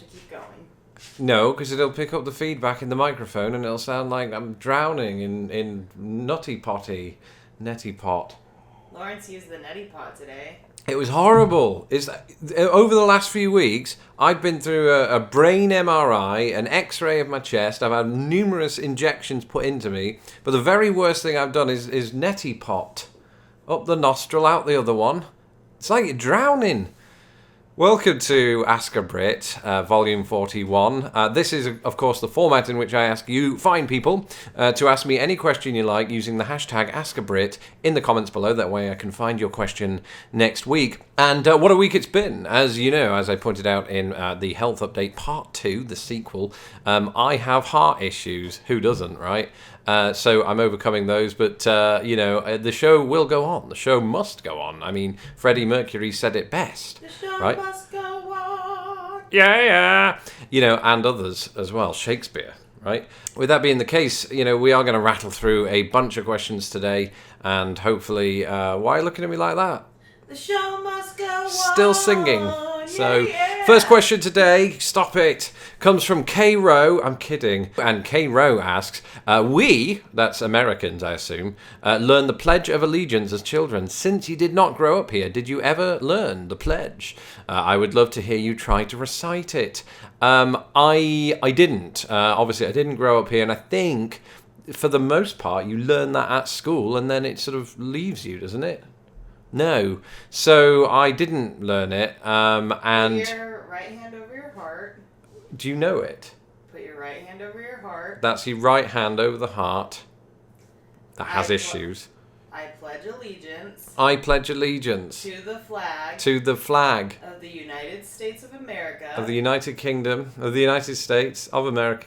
to keep going. No, because it'll pick up the feedback in the microphone and it'll sound like I'm drowning in neti pot. Lawrence used the neti pot today. It was horrible. Over the last few weeks, I've been through a brain MRI, an X-ray of my chest. I've had numerous injections put into me, but the very worst thing I've done is neti pot. Up the nostril, out the other one. It's like you're drowning. Welcome to Ask a Brit, Volume 41. This is, of course, the format in which I ask you, fine people, to ask me any question you like using the hashtag AskABrit in the comments below. That way I can find your question next week. And what a week it's been. As you know, as I pointed out in the Health Update Part 2, the sequel, I have heart issues. Who doesn't, right? So I'm overcoming those, but, the show will go on. The show must go on. I mean, Freddie Mercury said it best. The show right? must go on. Yeah. And others as well. Shakespeare, right? With that being the case, we are going to rattle through a bunch of questions today, and hopefully, why are you looking at me like that? The show must go on. Still singing. So, first question today, stop it, comes from K. Rowe. I'm kidding. And K. Rowe asks, we, that's Americans, I assume, learned the Pledge of Allegiance as children. Since you did not grow up here, did you ever learn the pledge? I would love to hear you try to recite it. I didn't. Obviously, I didn't grow up here, and I think, for the most part, you learn that at school, and then it sort of leaves you, doesn't it? No. So I didn't learn it. And Put your right hand over your heart. Do you know it? Put your right hand over your heart. That's your right hand over the heart. That has issues. I pledge allegiance. I pledge allegiance. To the flag. To the flag. Of the United States of America. Of the United Kingdom. Of the United States of America.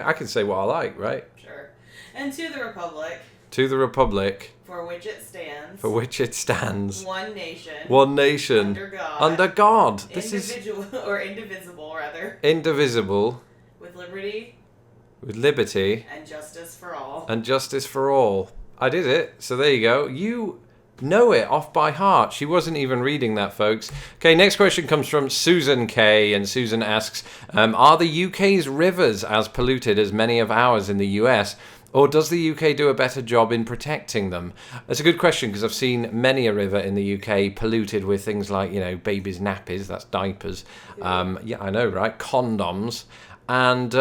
I can say what I like, right? Sure. And to the republic. To the republic. For which it stands. For which it stands. One nation. One nation. Under God. Under God. Or indivisible, rather. Indivisible. With liberty. With liberty. And justice for all. And justice for all. I did it. So there you go. You know it off by heart. She wasn't even reading that, folks. Okay, next question comes from Susan K. And Susan asks, are the UK's rivers as polluted as many of ours in the US? Or does the UK do a better job in protecting them? That's a good question, because I've seen many a river in the UK polluted with things like, babies' nappies, that's diapers. Yeah, I know, right? Condoms. And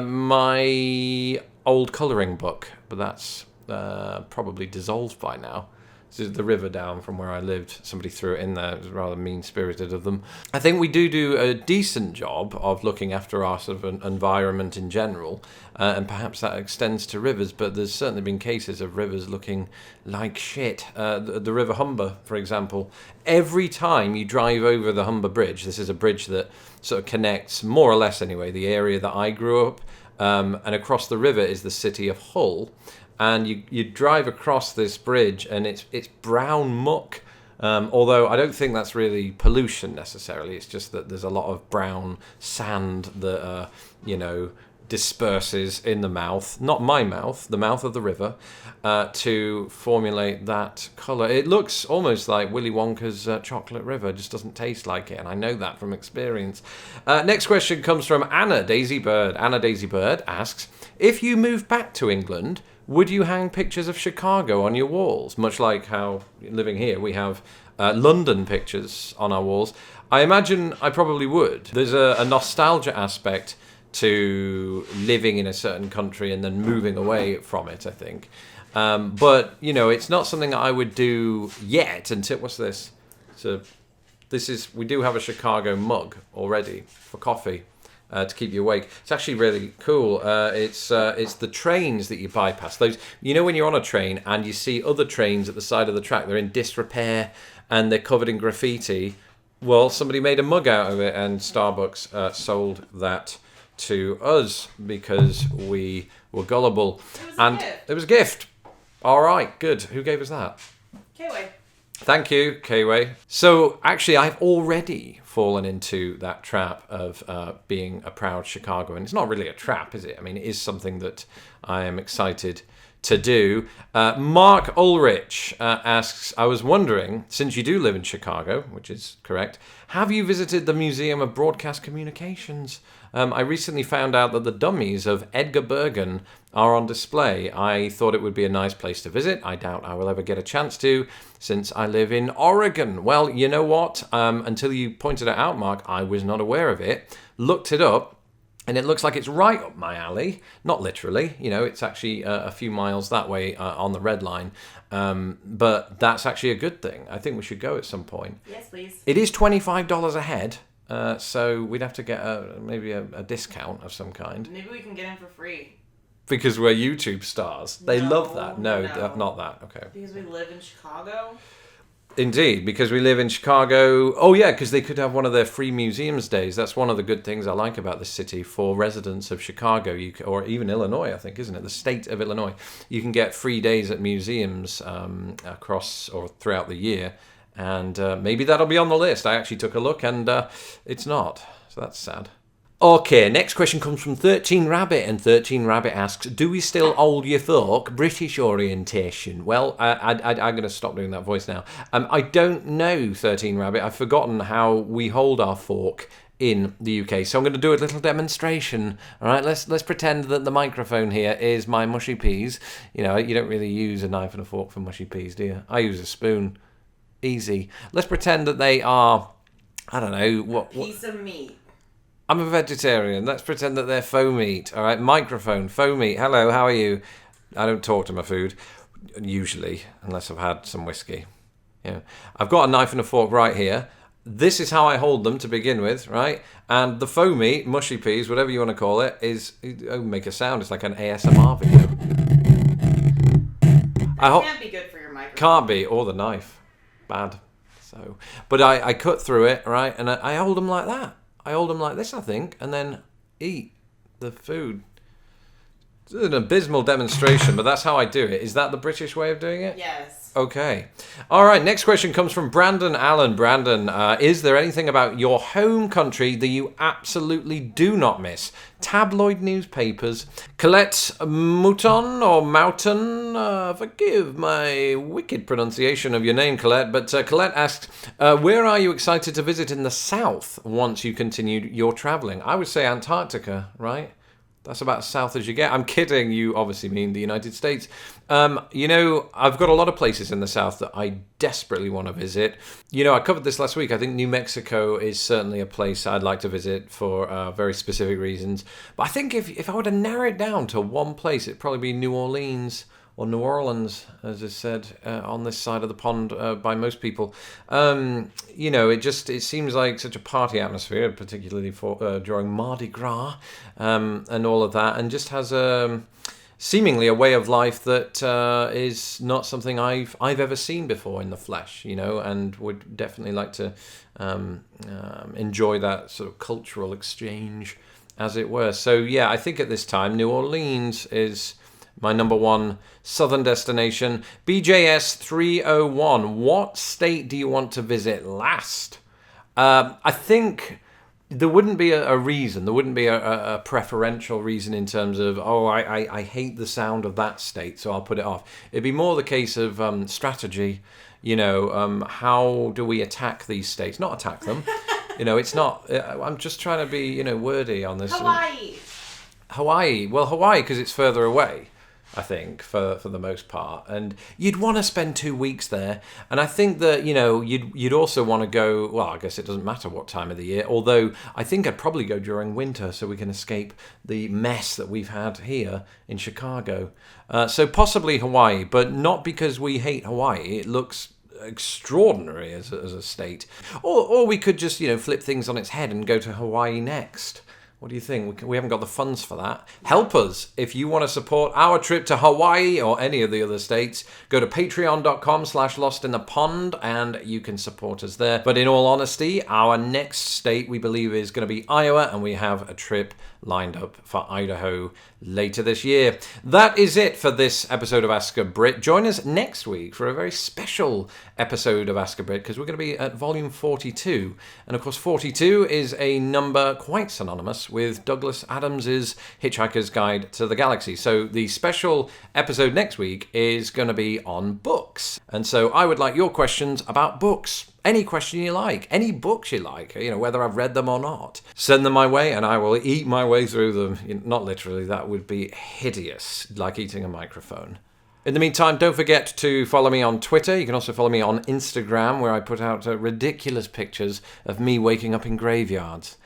my old colouring book, but that's probably dissolved by now. This is the river down from where I lived. Somebody threw it in there. It was rather mean-spirited of them. I think we do a decent job of looking after our sort of environment in general, and perhaps that extends to rivers, but there's certainly been cases of rivers looking like shit. The River Humber, for example. Every time you drive over the Humber Bridge, this is a bridge that sort of connects, more or less anyway, the area that I grew up, and across the river is the city of Hull. And you drive across this bridge, and it's brown muck. Although I don't think that's really pollution necessarily. It's just that there's a lot of brown sand that disperses in the mouth, not my mouth, the mouth of the river, to formulate that colour. It looks almost like Willy Wonka's chocolate river. It just doesn't taste like it, and I know that from experience. Next question comes from Anna Daisy Bird. Anna Daisy Bird asks, if you move back to England, would you hang pictures of Chicago on your walls? Much like how, living here, we have London pictures on our walls. I imagine I probably would. There's a nostalgia aspect to living in a certain country and then moving away from it, I think. But, it's not something I would do yet until, what's this? So we do have a Chicago mug already for coffee. To keep you awake. It's actually really cool. It's the trains that you bypass. Those, when you're on a train and you see other trains at the side of the track, they're in disrepair and they're covered in graffiti. Well, somebody made a mug out of it, and Starbucks sold that to us because we were gullible. It was a gift. All right, good. Who gave us that? K-Way. Thank you, K-Way. So, actually, I've already fallen into that trap of being a proud Chicagoan. It's not really a trap, is it? I mean, it is something that I am excited to do. Mark Ulrich asks, I was wondering, since you do live in Chicago, which is correct, have you visited the Museum of Broadcast Communications? I recently found out that the dummies of Edgar Bergen are on display. I thought it would be a nice place to visit. I doubt I will ever get a chance to, since I live in Oregon. Well, you know what? Until you pointed it out, Mark, I was not aware of it. Looked it up, and it looks like it's right up my alley. Not literally, it's actually a few miles that way on the red line. But that's actually a good thing. I think we should go at some point. Yes, please. It is $25 a head. So we'd have to get maybe a discount of some kind. Maybe we can get in for free. Because we're YouTube stars. They love that. No, not that. Okay. Because we live in Chicago? Indeed, because we live in Chicago. Oh, yeah, because they could have one of their free museums days. That's one of the good things I like about this city for residents of Chicago, or even Illinois, I think, isn't it? The state of Illinois. You can get free days at museums across or throughout the year. And maybe that'll be on the list. I actually took a look, and it's not. So that's sad. Okay, next question comes from 13 Rabbit, and 13 Rabbit asks, do we still hold your fork British orientation? Well, I'm going to stop doing that voice now. I don't know, 13 Rabbit. I've forgotten how we hold our fork in the UK, so I'm going to do a little demonstration. All right, let's pretend that the microphone here is my mushy peas. You don't really use a knife and a fork for mushy peas, do you? I use a spoon. Easy. Let's pretend that they are, I don't know, what piece of meat. I'm a vegetarian. Let's pretend that they're faux meat. All right, microphone, faux meat. Hello, how are you? I don't talk to my food, usually, unless I've had some whiskey. Yeah, I've got a knife and a fork right here. This is how I hold them to begin with, right? And the faux meat, mushy peas, whatever you want to call it, make a sound. It's like an ASMR video. Can't be good for your microphone. Can't be, or the knife. Bad. So, but I cut through it, right? And I hold them like that. I hold them like this, I think, and then eat the food. It's an abysmal demonstration, but that's how I do it. Is that the British way of doing it? Yes. Okay. All right, next question comes from Brandon Allen. Brandon, is there anything about your home country that you absolutely do not miss? Tabloid newspapers. Colette Mouton or Mouton, forgive my wicked pronunciation of your name, Colette, but Colette asked, where are you excited to visit in the south once you continued your travelling? I would say Antarctica, right? That's about as south as you get. I'm kidding. You obviously mean the United States. I've got a lot of places in the south that I desperately want to visit. I covered this last week. I think New Mexico is certainly a place I'd like to visit for very specific reasons. But I think if I were to narrow it down to one place, it'd probably be New Orleans or New Orleans, as is said on this side of the pond by most people. It seems like such a party atmosphere, particularly for during Mardi Gras and all of that, and just has seemingly a way of life that is not something I've ever seen before in the flesh, and would definitely like to enjoy that sort of cultural exchange, as it were. So yeah, I think at this time New Orleans is my number one southern destination. BJS 301. What state do you want to visit last? I think there wouldn't be a reason. There wouldn't be a preferential reason in terms of, I hate the sound of that state, so I'll put it off. It'd be more the case of strategy. How do we attack these states? Not attack them. It's not. I'm just trying to be, wordy on this. Hawaii. Well, Hawaii, because it's further away, I think, for the most part. And you'd want to spend 2 weeks there. And I think that, you'd also want to go, well, I guess it doesn't matter what time of the year, although I think I'd probably go during winter so we can escape the mess that we've had here in Chicago. So possibly Hawaii, but not because we hate Hawaii. It looks extraordinary as a state. Or we could just, flip things on its head and go to Hawaii next. What do you think? We haven't got the funds for that. Help us. If you want to support our trip to Hawaii or any of the other states, go to patreon.com/lostinthepond and you can support us there. But in all honesty, our next state we believe is going to be Iowa, and we have a trip lined up for Idaho later this year. That is it for this episode of Ask a Brit. Join us next week for a very special episode of Ask a Brit, because we're going to be at volume 42. And of course, 42 is a number quite synonymous with Douglas Adams's Hitchhiker's Guide to the Galaxy. So the special episode next week is going to be on books. And so I would like your questions about books. Any question you like, any books you like, whether I've read them or not. Send them my way and I will eat my way through them. Not literally, that would be hideous, like eating a microphone. In the meantime, don't forget to follow me on Twitter. You can also follow me on Instagram, where I put out ridiculous pictures of me waking up in graveyards.